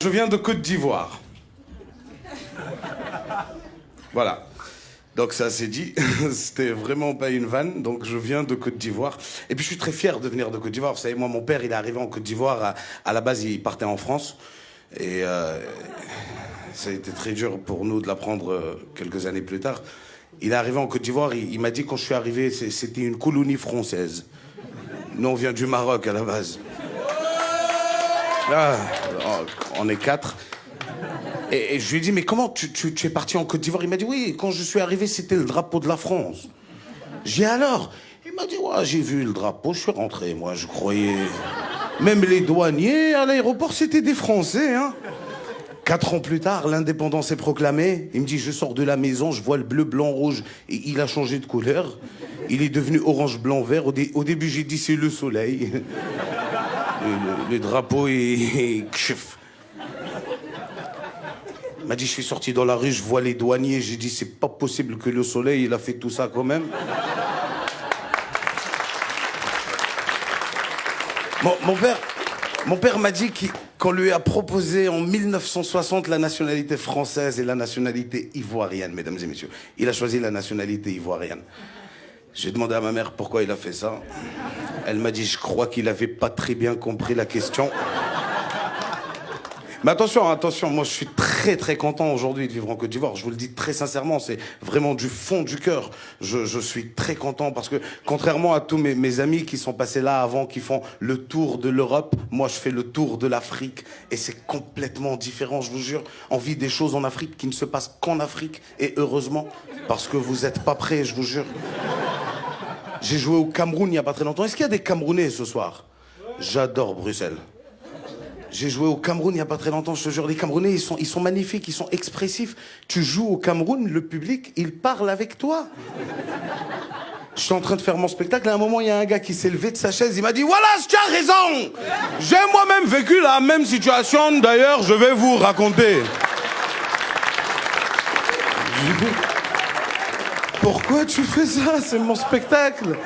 Je viens de Côte d'Ivoire. Voilà. Donc ça c'est dit, c'était vraiment pas une vanne, donc je viens de Côte d'Ivoire. Et puis je suis très fier de venir de Côte d'Ivoire. Vous savez, moi mon père il est arrivé en Côte d'Ivoire, à la base il partait en France. Et ça a été très dur pour nous de l'apprendre quelques années plus tard. Il est arrivé en Côte d'Ivoire, il m'a dit quand je suis arrivé, c'était une colonie française. Nous on vient du Maroc à la base. Là, on est 4. Et je lui ai dit, mais comment tu es parti en Côte d'Ivoire? Il m'a dit, oui, quand je suis arrivé, c'était le drapeau de la France. J'ai dit, alors? Il m'a dit, ouais, j'ai vu le drapeau, je suis rentré, moi, je croyais... Même les douaniers à l'aéroport, c'était des Français, hein. 4 ans plus tard, l'indépendance est proclamée. Il me dit, je sors de la maison, je vois le bleu, blanc, rouge. Et il a changé de couleur. Il est devenu orange, blanc, vert. Au début, j'ai dit, c'est le soleil. Le drapeau est... Il m'a dit, je suis sorti dans la rue, je vois les douaniers. J'ai dit, c'est pas possible que le soleil, il a fait tout ça quand même. Mon père m'a dit qu'on lui a proposé en 1960 la nationalité française et la nationalité ivoirienne, mesdames et messieurs. Il a choisi la nationalité ivoirienne. J'ai demandé à ma mère pourquoi il a fait ça. Elle m'a dit, je crois qu'il avait pas très bien compris la question. Mais attention, moi je suis très content aujourd'hui de vivre en Côte d'Ivoire. Je vous le dis très sincèrement, c'est vraiment du fond du cœur. Je suis très content parce que contrairement à tous mes amis qui sont passés là avant, qui font le tour de l'Europe, moi je fais le tour de l'Afrique et c'est complètement différent, je vous jure. On vit des choses en Afrique qui ne se passent qu'en Afrique et heureusement parce que vous n'êtes pas prêts, je vous jure. J'ai joué au Cameroun il n'y a pas très longtemps. Est-ce qu'il y a des Camerounais ce soir? J'adore Bruxelles. J'ai joué au Cameroun il n'y a pas très longtemps, je te jure. Les Camerounais, ils sont magnifiques, ils sont expressifs. Tu joues au Cameroun, le public, il parle avec toi. Je suis en train de faire mon spectacle, à un moment, il y a un gars qui s'est levé de sa chaise, il m'a dit « Voilà, tu as raison. J'ai moi-même vécu la même situation, d'ailleurs, je vais vous raconter. » Pourquoi tu fais ça? C'est mon spectacle.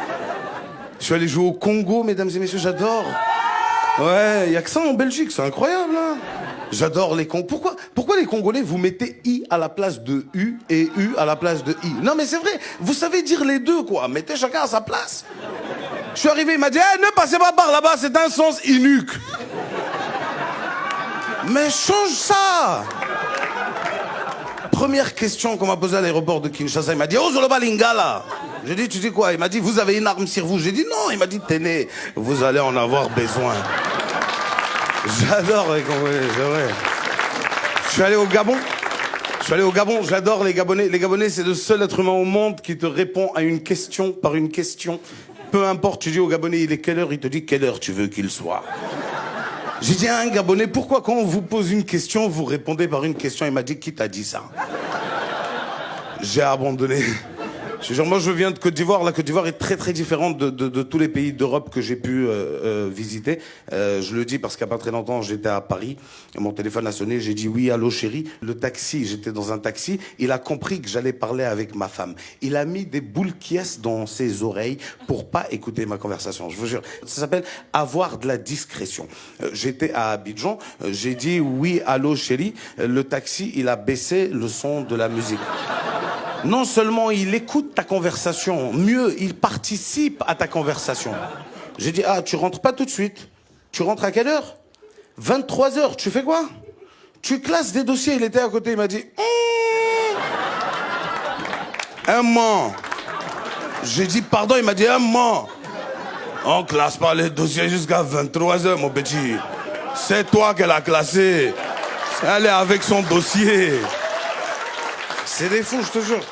Je suis allé jouer au Congo, mesdames et messieurs, j'adore. Ouais, il y a que ça en Belgique, c'est incroyable, hein. J'adore les Congolais. Pourquoi les Congolais, vous mettez I à la place de U et U à la place de I? Non mais c'est vrai, vous savez dire les deux, quoi. Mettez chacun à sa place. Je suis arrivé, il m'a dit, ne passez pas par là-bas, c'est un sens unique. Mais change ça. Première question qu'on m'a posée à l'aéroport de Kinshasa, il m'a dit, oh Zoloba Lingala. J'ai dit, tu dis quoi? Il m'a dit, vous avez une arme sur vous. J'ai dit, non. Il m'a dit, tenez, vous allez en avoir besoin. J'adore les Congolais, c'est vrai. Je suis allé au Gabon, j'adore les Gabonais. Les Gabonais, c'est le seul être humain au monde qui te répond à une question par une question. Peu importe, tu dis au Gabonais, il est quelle heure? Il te dit, quelle heure tu veux qu'il soit? J'ai dit à un Gabonais, pourquoi quand on vous pose une question, vous répondez par une question? Il m'a dit, qui t'a dit ça? J'ai abandonné. Moi, je viens de Côte d'Ivoire. La Côte d'Ivoire est très différente de tous les pays d'Europe que j'ai pu visiter. Je le dis parce qu'il n'y a pas très longtemps, j'étais à Paris. Mon téléphone a sonné. J'ai dit oui, allô chérie. Le taxi, j'étais dans un taxi. Il a compris que j'allais parler avec ma femme. Il a mis des boules quies dans ses oreilles pour pas écouter ma conversation. Je vous jure. Ça s'appelle avoir de la discrétion. J'étais à Abidjan. J'ai dit oui, allô chérie. Le taxi, il a baissé le son de la musique. Non seulement il écoute ta conversation, mieux, il participe à ta conversation. J'ai dit, tu rentres pas tout de suite. Tu rentres à quelle heure? 23h, tu fais quoi? Tu classes des dossiers. Il était à côté, il m'a dit, un mois. J'ai dit, pardon, il m'a dit, un mois. On classe pas les dossiers jusqu'à 23h, mon petit. C'est toi qu'elle a classé. Elle est avec son dossier. C'est des fous, je te jure.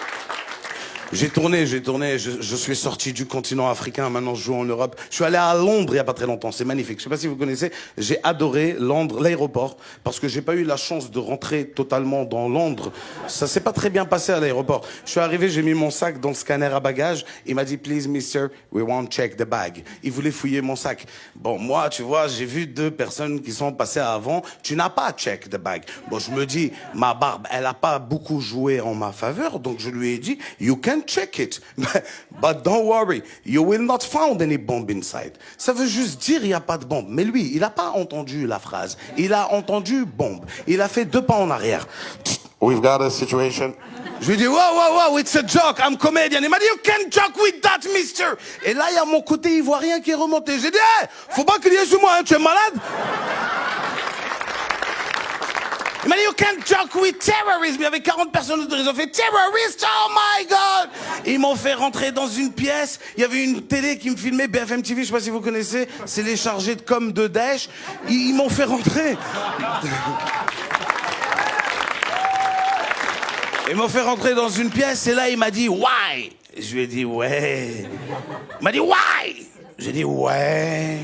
J'ai tourné, je suis sorti du continent africain, maintenant je joue en Europe. Je suis allé à Londres il n'y a pas très longtemps, c'est magnifique. Je sais pas si vous connaissez, j'ai adoré Londres, l'aéroport, parce que j'ai pas eu la chance de rentrer totalement dans Londres. Ça s'est pas très bien passé à l'aéroport. Je suis arrivé, j'ai mis mon sac dans le scanner à bagages, il m'a dit, please mister, we won't check the bag. Il voulait fouiller mon sac. Bon, moi, tu vois, j'ai vu 2 personnes qui sont passées avant, tu n'as pas check the bag. Bon, je me dis, ma barbe, elle a pas beaucoup joué en ma faveur, donc je lui ai dit, you can can check it. But don't worry, you will not find any bomb inside. Ça veut juste dire il n'y a pas de bombe. Mais lui, il n'a pas entendu la phrase. Il a entendu bombe. Il a fait 2 pas en arrière. We've got a situation. Je lui dis, wow, it's a joke, I'm comedian. Il m'a dit, you can't joke with that, mister. Et là, il y a mon côté ivoirien qui est remonté. J'ai dit, hey, faut pas crier sur moi, hein, tu es malade? Il m'a dit, you can't joke with terrorism. Il y avait 40 personnes autour, ils ont fait terrorist, oh my God. Ils m'ont fait rentrer dans une pièce. Il y avait une télé qui me filmait, BFM TV, je sais pas si vous connaissez. C'est les chargés de com de Daesh. Ils m'ont fait rentrer. Ils m'ont fait rentrer dans une pièce et là, il m'a dit « Why ?» Je lui ai dit « Ouais ». Il m'a dit « Why ?» J'ai dit « Ouais ».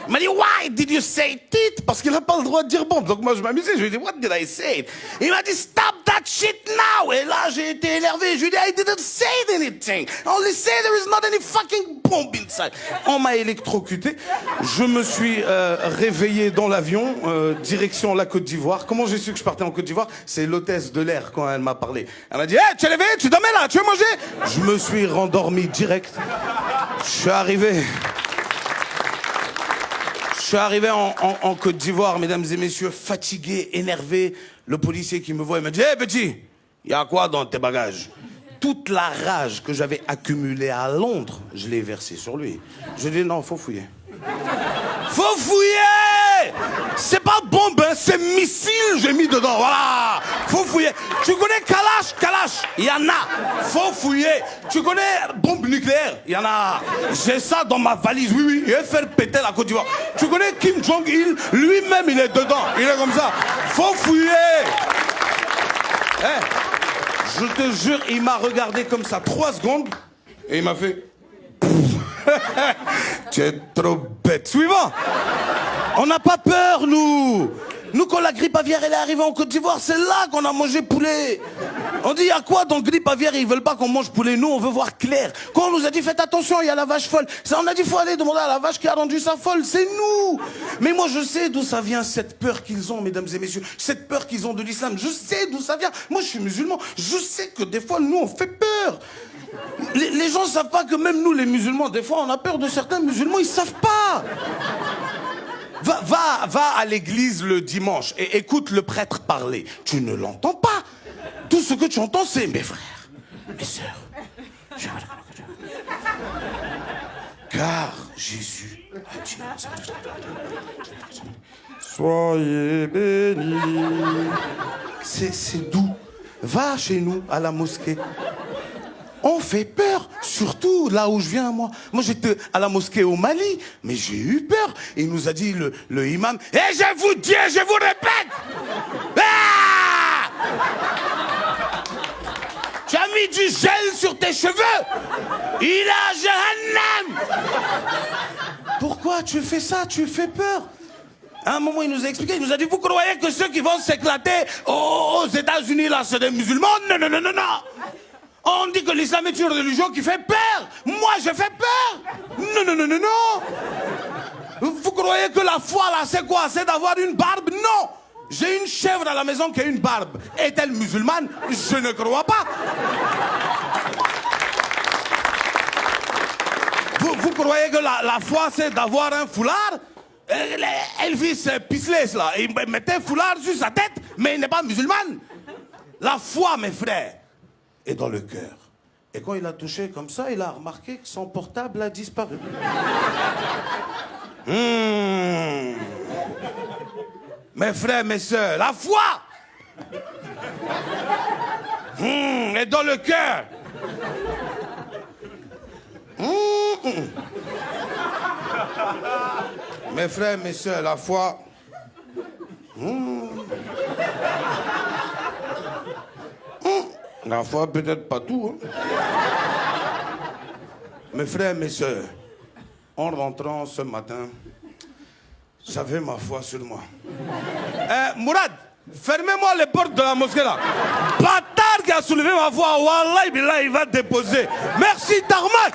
Il m'a dit « Why did you say it ?» Parce qu'il n'a pas le droit de dire bombe. Donc moi, je m'amusais. Je lui ai dit « What did I say ?» Il m'a dit « Stop that shit now !» Et là, j'ai été énervé. Je lui ai dit « I didn't say anything. I only say there is not any fucking bomb inside. » On m'a électrocuté. Je me suis réveillé dans l'avion, direction la Côte d'Ivoire. Comment j'ai su que je partais en Côte d'Ivoire? C'est l'hôtesse de l'air quand elle m'a parlé. Elle m'a dit « Hey, tu es réveillé? Tu dormais là? Tu veux manger ?» Je me suis rendormi direct. Je suis arrivé en Côte d'Ivoire, mesdames et messieurs, fatigué, énervé. Le policier qui me voit, il m'a dit « Hey, petit, il y a quoi dans tes bagages ?» Toute la rage que j'avais accumulée à Londres, je l'ai versée sur lui. Je lui ai dit « Non, faut fouiller. » Faut fouiller! C'est pas bombe, hein, c'est missile, j'ai mis dedans, voilà! Faut fouiller. Tu connais Kalash? Il y en a. Faut fouiller. Tu connais bombe nucléaire? Il y en a. J'ai ça dans ma valise, oui, il va faire péter la Côte d'Ivoire. Tu connais Kim Jong-il? Lui-même, il est dedans. Il est comme ça. Faut fouiller. Hey, je te jure, il m'a regardé comme ça 3 secondes et il m'a fait... Tu es trop bête. Suivant. On n'a pas peur, nous. Nous, quand la grippe aviaire elle est arrivée en Côte d'Ivoire, c'est là qu'on a mangé poulet. On dit, il y a quoi dans grippe aviaire? Ils veulent pas qu'on mange poulet. Nous, on veut voir clair. Quand on nous a dit, faites attention, il y a la vache folle. Ça, on a dit, faut aller demander à la vache qui a rendu ça folle. C'est nous. Mais moi, je sais d'où ça vient, cette peur qu'ils ont, mesdames et messieurs. Cette peur qu'ils ont de l'islam. Je sais d'où ça vient. Moi, je suis musulman. Je sais que des fois, nous, on fait peur. Les gens ne savent pas que même nous, les musulmans, des fois, on a peur de certains musulmans. Ils savent pas. Va à l'église le dimanche et écoute le prêtre parler. Tu ne l'entends pas. Tout ce que tu entends, c'est mes frères, mes sœurs. Car Jésus a dit... Soyez bénis. C'est doux. Va chez nous, à la mosquée. On fait peur, surtout là où je viens, moi. Moi, j'étais à la mosquée au Mali, mais j'ai eu peur. Il nous a dit, le imam, « Et je vous dis, je vous répète, ah, tu as mis du gel sur tes cheveux. Il est à Jahannam. » Pourquoi tu fais ça? Tu fais peur. À un moment, il nous a expliqué, il nous a dit, vous croyez que ceux qui vont s'éclater aux États-Unis, là, c'est des musulmans? Non, non, non, non, non. On dit que l'islam est une religion qui fait peur. Moi, je fais peur. Non, non, non, non, non. Vous croyez que la foi, là, c'est quoi? C'est d'avoir une barbe? Non. J'ai une chèvre à la maison qui a une barbe. Est-elle musulmane? Je ne crois pas. Vous croyez que la foi, c'est d'avoir un foulard? Elvis Presley, là, il mettait un foulard sur sa tête, mais il n'est pas musulman. La foi, mes frères, est dans le cœur. Et quand il a touché comme ça, il a remarqué que son portable a disparu. Mes frères, mes sœurs, la foi est dans le cœur. Mes frères, mes sœurs, la foi... La foi, peut-être pas tout. Hein. Mes frères, mes sœurs, en rentrant ce matin, j'avais ma foi sur moi. Mourad, fermez-moi les portes de la mosquée là. Bâtard qui a soulevé ma foi, Wallah, il va déposer. Merci, Tarmac.